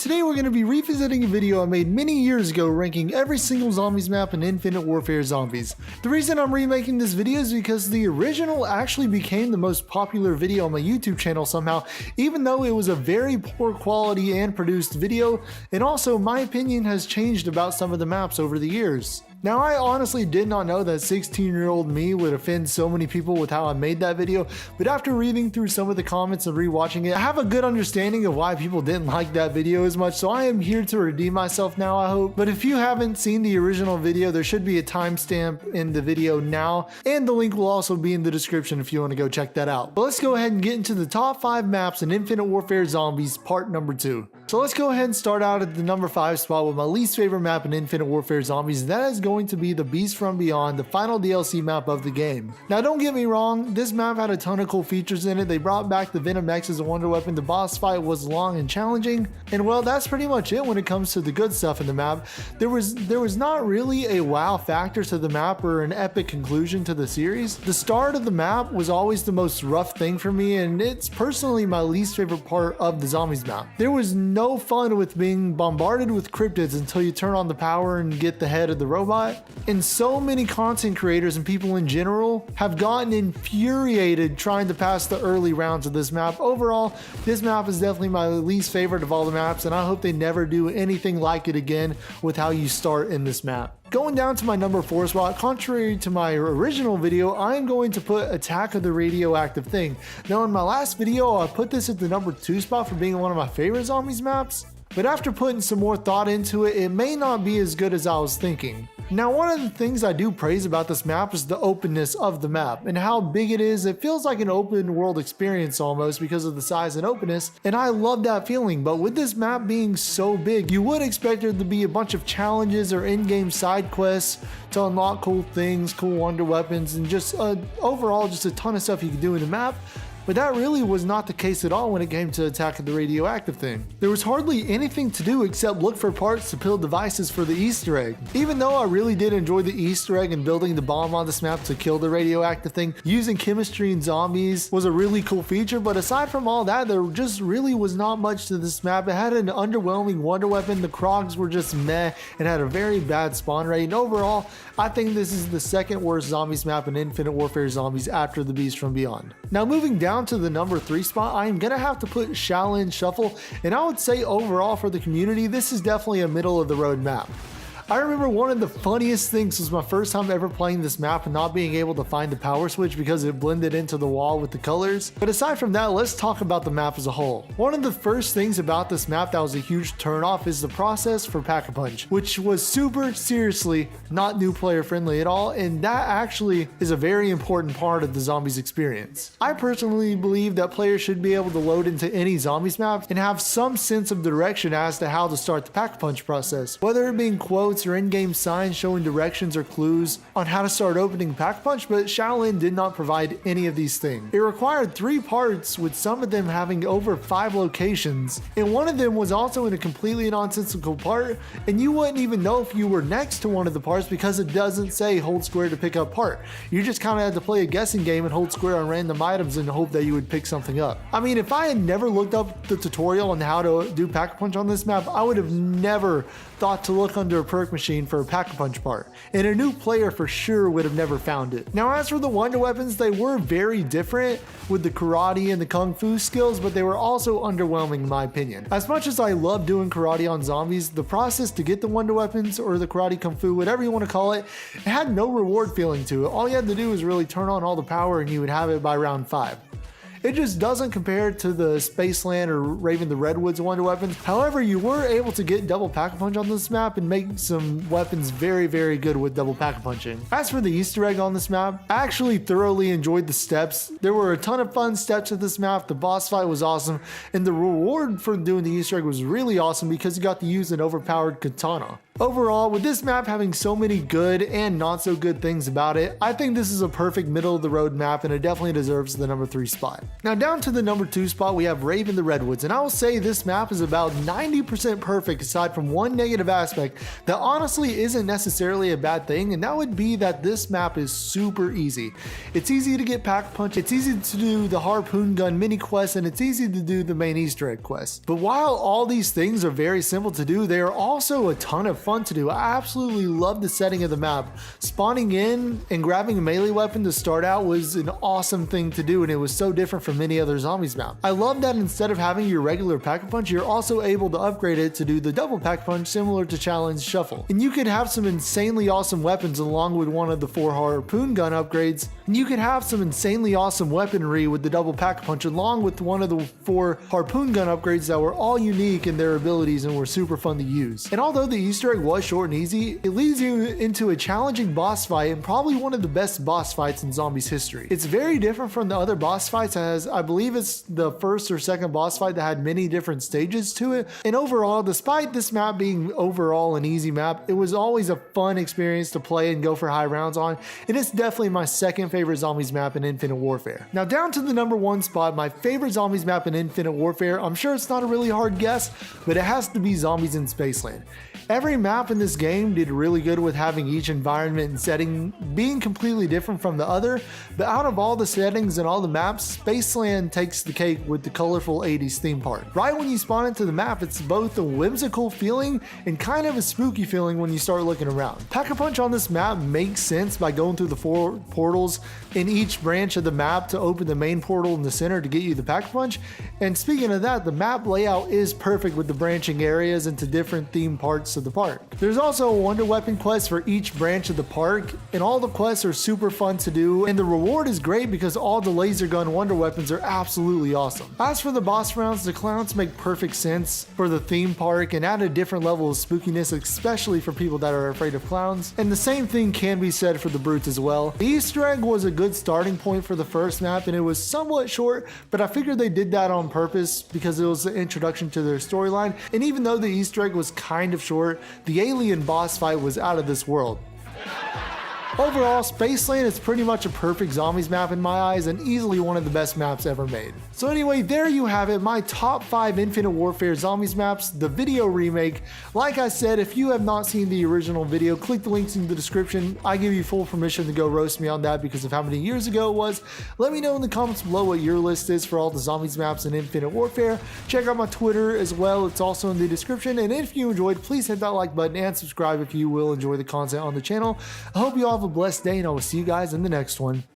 Today we're going to be revisiting a video I made many years ago ranking every single zombies map in Infinite Warfare Zombies. The reason I'm remaking this video is because the original actually became the most popular video on my YouTube channel somehow, even though it was a very poor quality and produced video, and also my opinion has changed about some of the maps over the years. Now, I honestly did not know that 16-year-old me would offend so many people with how I made that video, but after reading through some of the comments and rewatching it, I have a good understanding of why people didn't like that video as much, so I am here to redeem myself now, I hope. But if you haven't seen the original video, there should be a timestamp in the video now, and the link will also be in the description if you want to go check that out. But let's go ahead and get into the top 5 maps in Infinite Warfare Zombies part number 2. So let's go ahead and start out at the number 5 spot with my least favorite map in Infinite Warfare Zombies, and that is going to be the Beast from Beyond, the final DLC map of the game. Now don't get me wrong, this map had a ton of cool features in it. They brought back the Venom X as a wonder weapon, the boss fight was long and challenging, and well, that's pretty much it when it comes to the good stuff in the map. There was not really a wow factor to the map or an epic conclusion to the series. The start of the map was always the most rough thing for me, and it's personally my least favorite part of the Zombies map. There was no fun with being bombarded with cryptids until you turn on the power and get the head of the robot. And so many content creators and people in general have gotten infuriated trying to pass the early rounds of this map. Overall, this map is definitely my least favorite of all the maps, and I hope they never do anything like it again with how you start in this map. Going down to my number 4 spot, contrary to my original video, I am going to put Attack of the Radioactive thing. Now in my last video, I put this at the number 2 spot for being one of my favorite zombies maps, but after putting some more thought into it, it may not be as good as I was thinking. Now, one of the things I do praise about this map is the openness of the map and how big it is. It feels like an open world experience almost because of the size and openness, and I love that feeling. But with this map being so big, you would expect there to be a bunch of challenges or in-game side quests to unlock cool things, cool wonder weapons, and just overall just a ton of stuff you can do in the map. But that really was not the case at all when it came to Attack of the Radioactive thing. There was hardly anything to do except look for parts to build devices for the Easter egg. Even though I really did enjoy the Easter egg and building the bomb on this map to kill the radioactive thing, using chemistry in zombies was a really cool feature, but aside from all that, there just really was not much to this map. It had an underwhelming wonder weapon, the Krogs were just meh, and had a very bad spawn rate, and overall, I think this is the second worst zombies map in Infinite Warfare Zombies after the Beast from Beyond. Now moving down to the number 3 spot, I am gonna have to put Shaolin Shuffle, and I would say overall for the community, this is definitely a middle of the road map. I remember one of the funniest things was my first time ever playing this map and not being able to find the power switch because it blended into the wall with the colors. But aside from that, let's talk about the map as a whole. One of the first things about this map that was a huge turnoff is the process for Pack-a-Punch, which was super seriously not new player friendly at all, and that actually is a very important part of the zombies experience. I personally believe that players should be able to load into any zombies map and have some sense of direction as to how to start the Pack-a-Punch process, whether it being quotes or in-game signs showing directions or clues on how to start opening Pack-a-Punch, but Shaolin did not provide any of these things. It required 3 parts, with some of them having over 5 locations, and one of them was also in a completely nonsensical part, and you wouldn't even know if you were next to one of the parts because it doesn't say hold square to pick up part. You just kind of had to play a guessing game and hold square on random items and hope that you would pick something up. I mean, if I had never looked up the tutorial on how to do Pack-a-Punch on this map, I would have never thought to look under a perk machine for a Pack-a-Punch part, and a new player for sure would have never found it. Now as for the wonder weapons, they were very different with the karate and the kung fu skills, but they were also underwhelming in my opinion. As much as I love doing karate on zombies, the process to get the wonder weapons or the karate kung fu, whatever you want to call it, it had no reward feeling to it. All you had to do was really turn on all the power and you would have it by round 5. It just doesn't compare to the Spaceland or Raven the Redwoods wonder weapons. However, you were able to get double Pack-a-Punch on this map and make some weapons very, very good with double Pack-a-Punching. As for the Easter egg on this map, I actually thoroughly enjoyed the steps. There were a ton of fun steps at this map. The boss fight was awesome, and the reward for doing the Easter egg was really awesome because you got to use an overpowered katana. Overall, with this map having so many good and not so good things about it, I think this is a perfect middle of the road map and it definitely deserves the number 3 spot. Now down to the number 2 spot, we have Raven the Redwoods, and I will say this map is about 90% perfect aside from one negative aspect that honestly isn't necessarily a bad thing, and that would be that this map is super easy. It's easy to get Pack Punch, it's easy to do the harpoon gun mini quest, and it's easy to do the main Easter egg quest. But while all these things are very simple to do, they are also a ton of fun to do. I absolutely love the setting of the map. Spawning in and grabbing a melee weapon to start out was an awesome thing to do, and it was so different from many other zombies maps. I love that instead of having your regular Pack Punch, you're also able to upgrade it to do the double Pack Punch similar to Shaolin Shuffle. And you could have some insanely awesome weapons along with one of the 4 harpoon gun upgrades, and you could have some insanely awesome weaponry with the double Pack Punch along with one of the 4 harpoon gun upgrades that were all unique in their abilities and were super fun to use. And although the Easter egg was short and easy, it leads you into a challenging boss fight and probably one of the best boss fights in zombies history. It's very different from the other boss fights, as I believe it's the first or second boss fight that had many different stages to it. And overall, despite this map being overall an easy map, it was always a fun experience to play and go for high rounds on, and it's definitely my second favorite zombies map in Infinite Warfare. Now down to the number 1 spot, my favorite zombies map in Infinite Warfare. I'm sure it's not a really hard guess, but it has to be Zombies in Spaceland. Every map in this game did really good with having each environment and setting being completely different from the other, but out of all the settings and all the maps, Spaceland takes the cake with the colorful 80s theme park. Right when you spawn into the map, it's both a whimsical feeling and kind of a spooky feeling when you start looking around. Pack-a-Punch on this map makes sense by going through the 4 portals in each branch of the map to open the main portal in the center to get you the Pack-a-Punch. And speaking of that, the map layout is perfect with the branching areas into different theme parts of the park. There's also a wonder weapon quest for each branch of the park, and all the quests are super fun to do, and the reward is great because all the laser gun wonder weapons are absolutely awesome. As for the boss rounds, the clowns make perfect sense for the theme park and add a different level of spookiness, especially for people that are afraid of clowns, and the same thing can be said for the brutes as well. The Easter egg was a good starting point for the first map, and it was somewhat short, but I figured they did that on purpose because it was the introduction to their storyline, and even though the Easter egg was kind of short, the alien boss fight was out of this world. Overall, Spaceland is pretty much a perfect zombies map in my eyes and easily one of the best maps ever made. So anyway, there you have it, my top 5 Infinite Warfare zombies maps, the video remake. Like I said, if you have not seen the original video, click the links in the description. I give you full permission to go roast me on that because of how many years ago it was. Let me know in the comments below what your list is for all the zombies maps in Infinite Warfare. Check out my Twitter as well, it's also in the description. And if you enjoyed, please hit that like button and subscribe if you will enjoy the content on the channel. I hope you all have a blessed day, and I will see you guys in the next one.